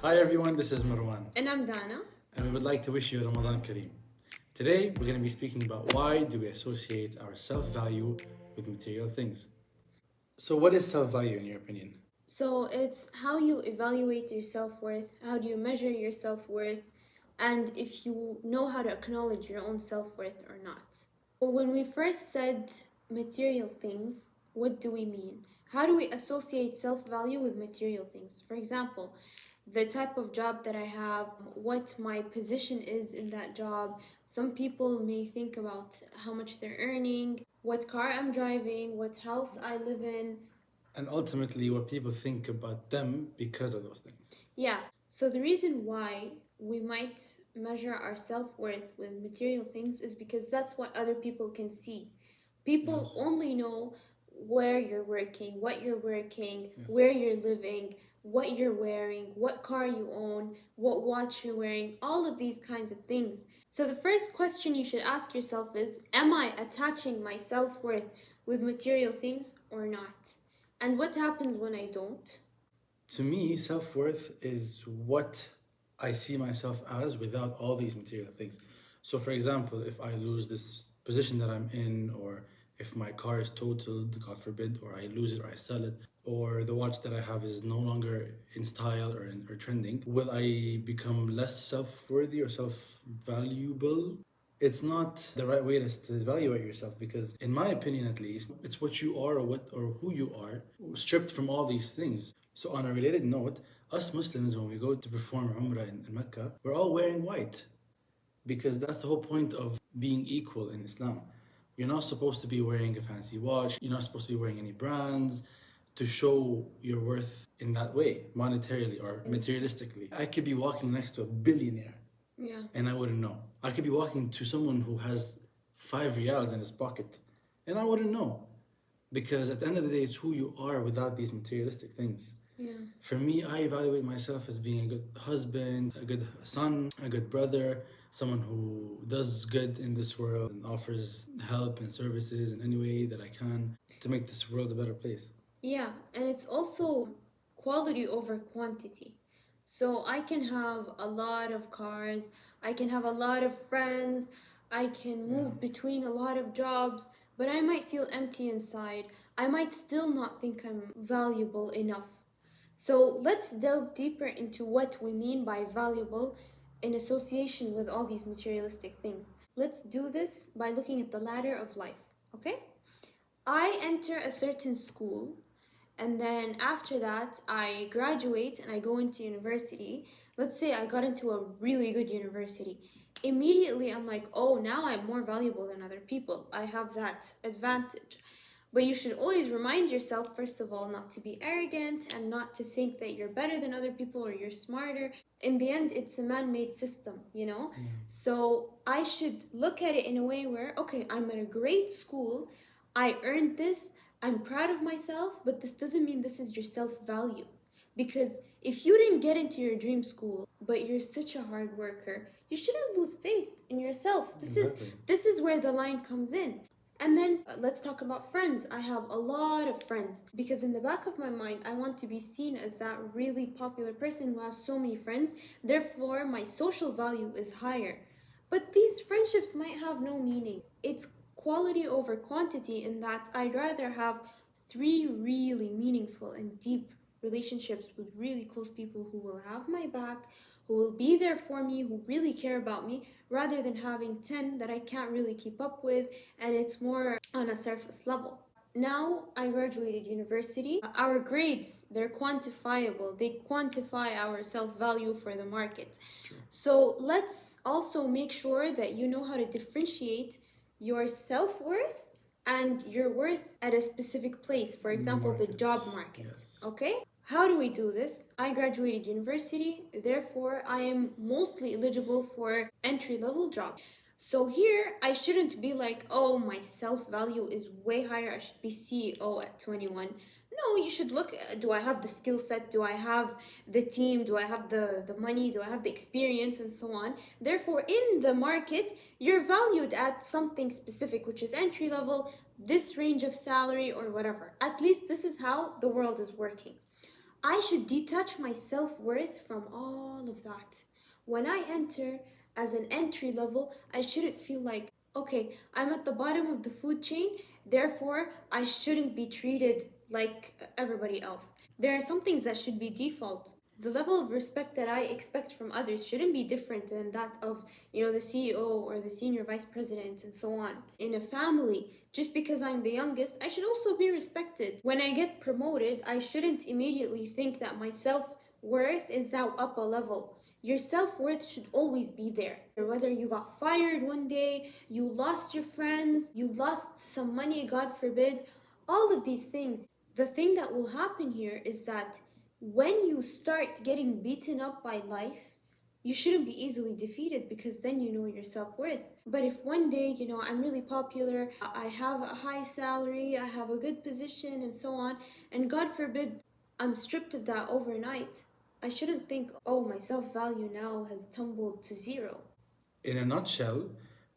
Hi everyone, this is Marwan, And I'm Dana. and we would like to wish you Ramadan Kareem. Today, we're going to be speaking about why do we associate our self-value with material things. So, what is self-value in your opinion? So it's how you evaluate your self worth, how do you measure your self worth, and if you know how to acknowledge your own self worth or not. When we first said material things, what do we mean? How do we associate self value with material things? For example, the type of job that I have, what my position is in that job. Some people may think about how much they're earning, what car I'm driving, what house I live in. And ultimately, what people think about them because of those things. Yeah, so the reason why we might measure our self worth with material things is because that's what other people can see. People Yes. only know where you're working, what you're working, Yes. where you're living, what you're wearing, what car you own, what watch you're wearing, all of these kinds of things. So the first question you should ask yourself is, am I attaching my self worth with material things or not? And what happens when I don't? To me, self worth is what I see myself as without all these material things. So, for example, if I lose this position that I'm in, or if my car is totaled, God forbid, or I lose it or I sell it, or the watch that I have is no longer in style or trending, will I become less self worthy or self valuable? It's not the right way to evaluate yourself because, in my opinion at least, it's what you are or who you are stripped from all these things. So, on a related note, us Muslims, when we go to perform Umrah in Mecca, we're all wearing white because that's the whole point of being equal in Islam. You're not supposed to be wearing a fancy watch, you're not supposed to be wearing any brands to show your worth in that way, monetarily or materialistically. I could be walking next to a billionaire, Yeah. and I wouldn't know. I could be walking to someone who has 5 riyals in his pocket, and I wouldn't know. Because at the end of the day, it's who you are without these materialistic things. Yeah. For me, I evaluate myself as being a good husband, a good son, a good brother, someone who does good in this world and offers help and services in any way that I can to make this world a better place. Yeah, and it's also quality over quantity. So I can have a lot of cars, I can have a lot of friends, I can Yeah. move between a lot of jobs, but I might feel empty inside. I might still not think I'm valuable enough. So let's delve deeper into what we mean by valuable in association with all these materialistic things. Let's do this by looking at the ladder of life, okay? I enter a certain school, and then after that I graduate and I go into university. Let's say I got into a really good university. Immediately I'm like, oh, now I'm more valuable than other people. I have that advantage. But you should always remind yourself, first of all, not to be arrogant and not to think that you're better than other people or you're smarter. In the end, it's a man made system, you know? Yeah. So I should look at it in a way where, okay, I'm at a great school, I earned this, I'm proud of myself, but this doesn't mean this is your self value. Because if you didn't get into your dream school, but you're such a hard worker, you shouldn't lose faith in yourself. Exactly. This is where the line comes in. And then let's talk about friends. I have a lot of friends because in the back of my mind, I want to be seen as that really popular person who has so many friends. Therefore, my social value is higher. But these friendships might have no meaning. It's quality over quantity in that I'd rather have three really meaningful and deep relationships with really close people who will have my back, who will be there for me, who really care about me, rather than having 10 that I can't really keep up with and it's more on a surface level. Now I graduated university. Our grades, they're quantifiable. They quantify our self-value for the market. True. So let's also make sure that you know how to differentiate your self-worth and your worth at a specific place. For example, the job market. Yes. Okay? How do we do this? I graduated university, therefore I am mostly eligible for entry-level jobs. So here I shouldn't be like, oh, my self-value is way higher, I should be CEO at 21. No, you should look, do I have the skill set? Do I have the team? Do I have the money? Do I have the experience and so on? Therefore, in the market, you're valued at something specific, which is entry level, this range of salary or whatever. At least this is how the world is working. I should detach my self-worth from all of that. When I enter as an entry level, I shouldn't feel like, okay, I'm at the bottom of the food chain, therefore I shouldn't be treated like everybody else. There are some things that should be default. The level of respect that I expect from others shouldn't be different than that of, the CEO or the senior vice president and so on. In a family, just because I'm the youngest, I should also be respected. When I get promoted, I shouldn't immediately think that my self-worth is now up a level. Your self-worth should always be there. Whether you got fired one day, you lost your friends, you lost some money, God forbid, all of these things. The thing that will happen here is that when you start getting beaten up by life, you shouldn't be easily defeated because then you know your self-worth. But if one day, I'm really popular, I have a high salary, I have a good position and so on, and God forbid I'm stripped of that overnight, I shouldn't think, oh, my self-value now has tumbled to zero. In a nutshell,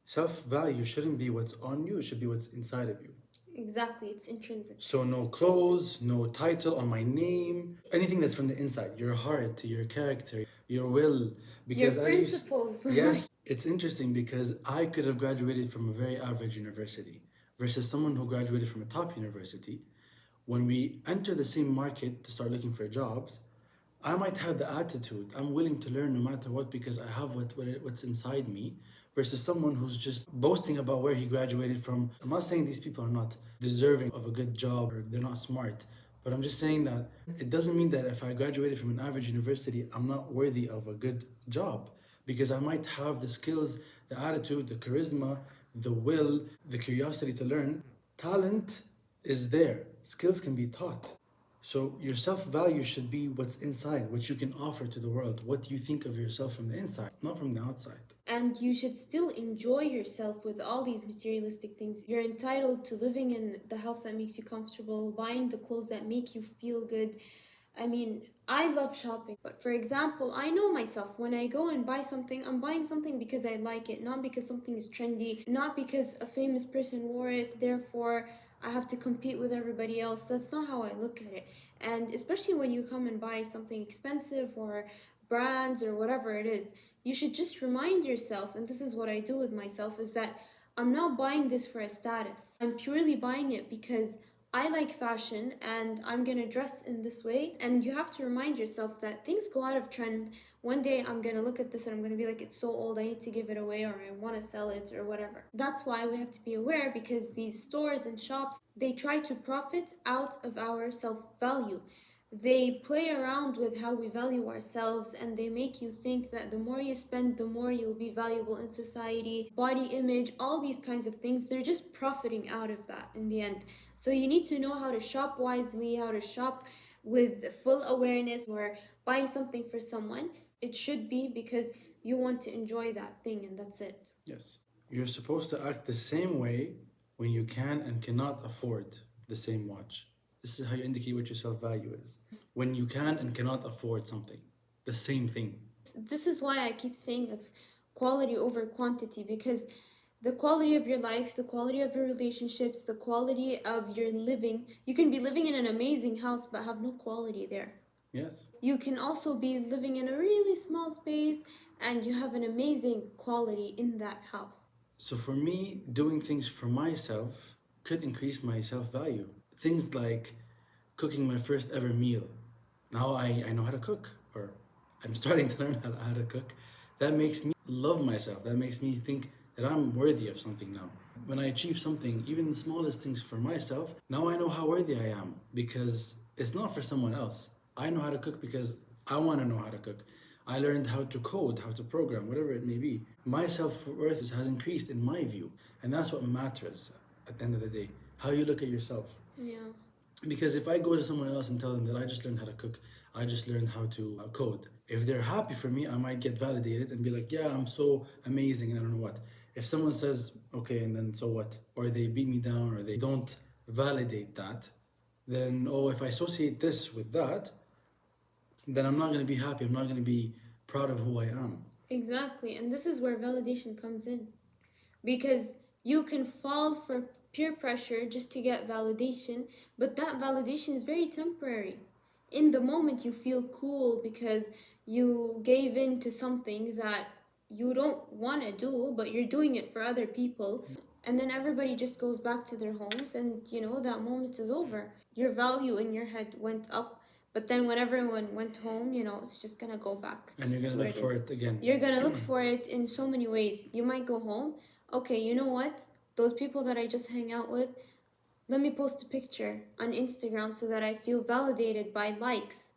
self-value shouldn't be what's on you, it should be what's inside of you. Exactly, it's intrinsic. So no clothes, no title on my name, anything that's from the inside, your heart, your character, your will. Because Your as principles. yes, it's interesting because I could have graduated from a very average university versus someone who graduated from a top university. When we enter the same market to start looking for jobs, I might have the attitude, I'm willing to learn no matter what because I have what's inside me, versus someone who's just boasting about where he graduated from. I'm not saying these people are not deserving of a good job or they're not smart, but I'm just saying that it doesn't mean that if I graduated from an average university, I'm not worthy of a good job because I might have the skills, the attitude, the charisma, the will, the curiosity to learn. Talent is there, skills can be taught. So your self-value should be what's inside, what you can offer to the world, what you think of yourself from the inside, not from the outside. And you should still enjoy yourself with all these materialistic things. You're entitled to living in the house that makes you comfortable, buying the clothes that make you feel good. I mean, I love shopping, but for example, I know myself. When I go and buy something, I'm buying something because I like it, not because something is trendy, not because a famous person wore it, therefore I have to compete with everybody else. That's not how I look at it. And especially when you come and buy something expensive or brands or whatever it is, you should just remind yourself, and this is what I do with myself, is that I'm not buying this for a status. I'm purely buying it because I like fashion and I'm gonna dress in this way. And you have to remind yourself that things go out of trend. One day I'm gonna look at this and I'm gonna be like, it's so old, I need to give it away, or I wanna sell it, or whatever. That's why we have to be aware, because these stores and shops, they try to profit out of our self-value. They play around with how we value ourselves, and they make you think that the more you spend, the more you'll be valuable in society. Body image, all these kinds of things, they're just profiting out of that in the end. So you need to know how to shop wisely, how to shop with full awareness. Or buying something for someone, it should be because you want to enjoy that thing, and that's it. Yes. You're supposed to act the same way when you can and cannot afford the same watch. This is how you indicate what your self-value is. When you can and cannot afford something, the same thing. This is why I keep saying it's quality over quantity, because the quality of your life, the quality of your relationships, the quality of your living, you can be living in an amazing house but have no quality there. Yes. You can also be living in a really small space and you have an amazing quality in that house. So for me, doing things for myself could increase my self-value. Things like cooking my first ever meal. Now I know how to cook, or I'm starting to learn how to cook. That makes me love myself. That makes me think that I'm worthy of something now. When I achieve something, even the smallest things for myself, now I know how worthy I am because it's not for someone else. I know how to cook because I want to know how to cook. I learned how to code, how to program, whatever it may be. My self-worth has increased in my view, and that's what matters at the end of the day, how you look at yourself. Yeah. Because if I go to someone else and tell them that I just learned how to cook, I just learned how to code, if they're happy for me, I might get validated and be like, yeah, I'm so amazing and I don't know what. If someone says, okay, and then so what? Or they beat me down or they don't validate that, then, oh, if I associate this with that, then I'm not going to be happy. I'm not going to be proud of who I am. Exactly. And this is where validation comes in. Because you can fall for peer pressure just to get validation, but that validation is very temporary. In the moment, you feel cool because you gave in to something that you don't want to do, but you're doing it for other people. And then everybody just goes back to their homes, and that moment is over. Your value in your head went up, but then when everyone went home, it's just gonna go back. And you're gonna to where look it for is. it again. You're gonna look for it in so many ways. You might go home, okay, you know what? Those people that I just hang out with, let me post a picture on Instagram so that I feel validated by likes.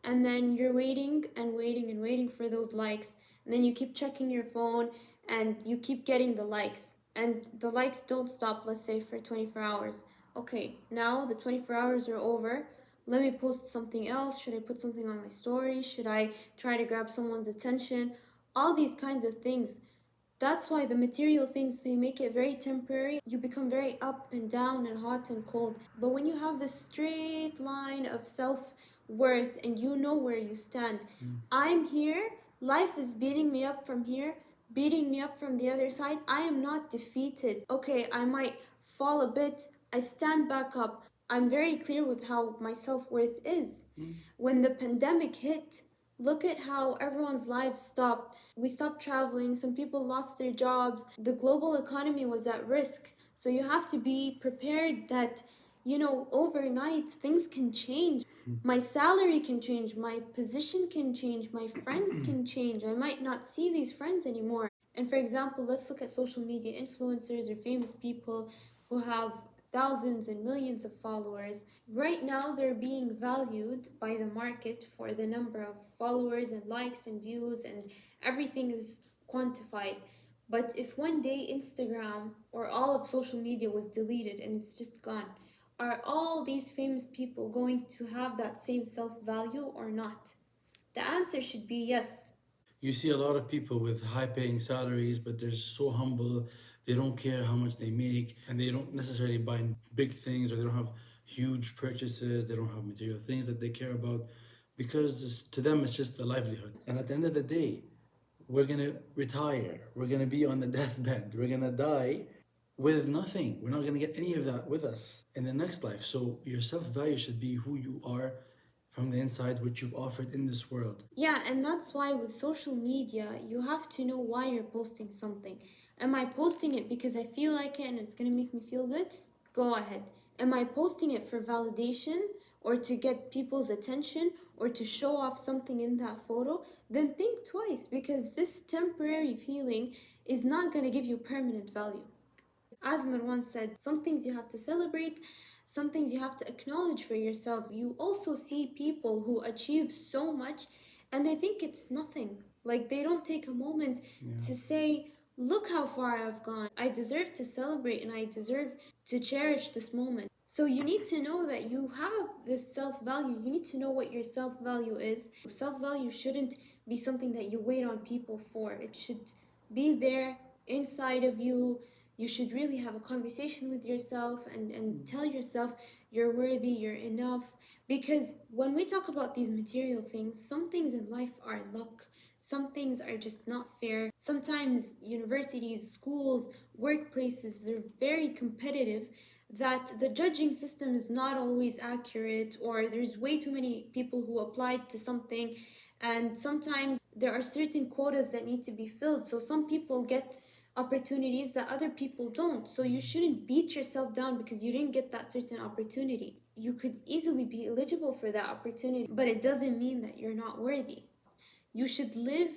And then you're waiting and waiting and waiting for those likes. And then you keep checking your phone and you keep getting the likes. And the likes don't stop, let's say, for 24 hours. Okay, now the 24 hours are over. Let me post something else. Should I put something on my story? Should I try to grab someone's attention? All these kinds of things. That's why the material things, they make it very temporary. You become very up and down and hot and cold. But when you have this straight line of self-worth and you know where you stand, I'm here, life is beating me up from here, beating me up from the other side. I am not defeated. Okay, I might fall a bit, I stand back up. I'm very clear with how my self-worth is. When the pandemic hit, look at how everyone's lives stopped. We stopped traveling, some people lost their jobs, the global economy was at risk. So you have to be prepared that, overnight things can change. My salary can change, my position can change, my friends can change. I might not see these friends anymore. And for example, let's look at social media influencers or famous people who have thousands and millions of followers. Right now, they're being valued by the market for the number of followers and likes and views, and everything is quantified. But if one day Instagram or all of social media was deleted and it's just gone, are all these famous people going to have that same self value or not? The answer should be yes. You see a lot of people with high paying salaries, but they're so humble. They don't care how much they make, and they don't necessarily buy big things, or they don't have huge purchases. They don't have material things that they care about because to them it's just a livelihood. And at the end of the day, we're gonna retire. We're gonna be on the deathbed. We're gonna die with nothing. We're not gonna get any of that with us in the next life. So your self value should be who you are from the inside, which you've offered in this world. Yeah, and that's why with social media, you have to know why you're posting something. Am I posting it because I feel like it and it's gonna make me feel good? Go ahead. Am I posting it for validation or to get people's attention or to show off something in that photo? Then think twice, because this temporary feeling is not gonna give you permanent value. As Marwan said, some things you have to celebrate, some things you have to acknowledge for yourself. You also see people who achieve so much and they think it's nothing. Like, they don't take a moment to say, look how far I've gone. I deserve to celebrate and I deserve to cherish this moment. So you need to know that you have this self-value. You need to know what your self-value is. Self-value shouldn't be something that you wait on people for. It should be there inside of you. You should really have a conversation with yourself and tell yourself you're worthy, you're enough. Because when we talk about these material things, some things in life are luck. Some things are just not fair. Sometimes universities, schools, workplaces, they're very competitive, that the judging system is not always accurate, or there's way too many people who applied to something, and sometimes there are certain quotas that need to be filled. So some people get opportunities that other people don't. So you shouldn't beat yourself down because you didn't get that certain opportunity. You could easily be eligible for that opportunity, but it doesn't mean that you're not worthy. You should live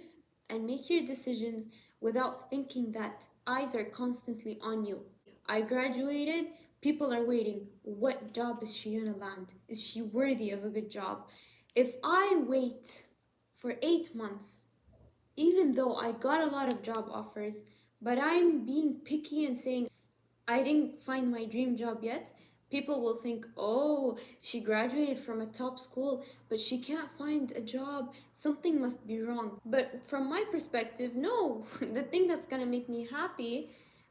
and make your decisions without thinking that eyes are constantly on you. I graduated, people are waiting. What job is she gonna land? Is she worthy of a good job? If I wait for 8 months, even though I got a lot of job offers, but I'm being picky and saying I didn't find my dream job yet, people will think, oh, she graduated from a top school, but she can't find a job. Something must be wrong. But from my perspective, no. The thing that's gonna make me happy,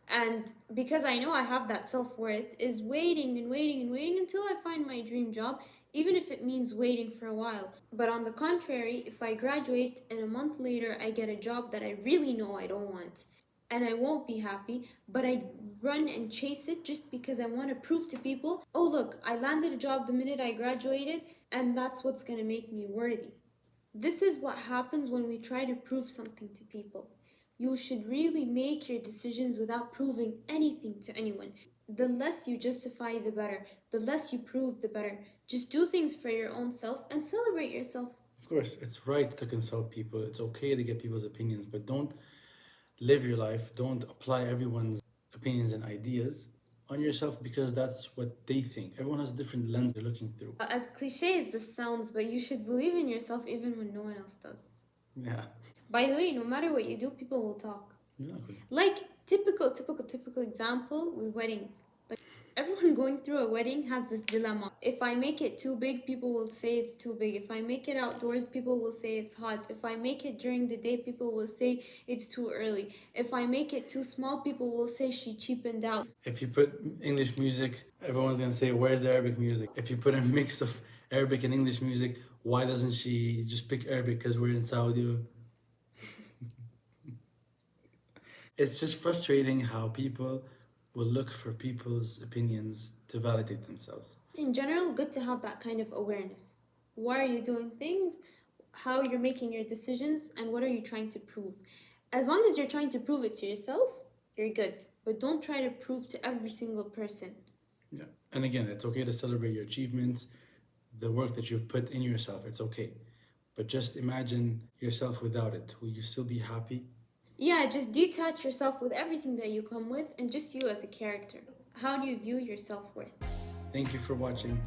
and because I know I have that self-worth, is waiting and waiting and waiting until I find my dream job, even if it means waiting for a while. But on the contrary, if I graduate and a month later I get a job that I really know I don't want, and I won't be happy, but I run and chase it just because I want to prove to people, oh, look, I landed a job the minute I graduated, and that's what's going to make me worthy. This is what happens when we try to prove something to people. You should really make your decisions without proving anything to anyone. The less you justify, the better. The less you prove, the better. Just do things for your own self and celebrate yourself. Of course, it's right to consult people. It's okay to get people's opinions, but don't live your life. Don't apply everyone's opinions and ideas on yourself because that's what they think. Everyone has a different lens they're looking through. As cliche as this sounds, but you should believe in yourself even when no one else does. Yeah. By the way, no matter what you do, people will talk. Exactly. Like typical example with weddings. Like everyone going through a wedding has this dilemma. If I make it too big, people will say it's too big. If I make it outdoors, people will say it's hot. If I make it during the day, people will say it's too early. If I make it too small, people will say she cheapened out. If you put English music, everyone's gonna say, where's the Arabic music? If you put a mix of Arabic and English music, why doesn't she just pick Arabic because we're in Saudi? It's just frustrating how people will look for people's opinions to validate themselves. In general, good to have that kind of awareness. Why are you doing things? How you're making your decisions? And what are you trying to prove? As long as you're trying to prove it to yourself, you're good. But don't try to prove to every single person. Yeah. And again, it's okay to celebrate your achievements, the work that you've put in yourself. It's okay. But just imagine yourself without it. Will you still be happy? Yeah, just detach yourself with everything that you come with and just you as a character. How do you view your self-worth? Thank you for watching.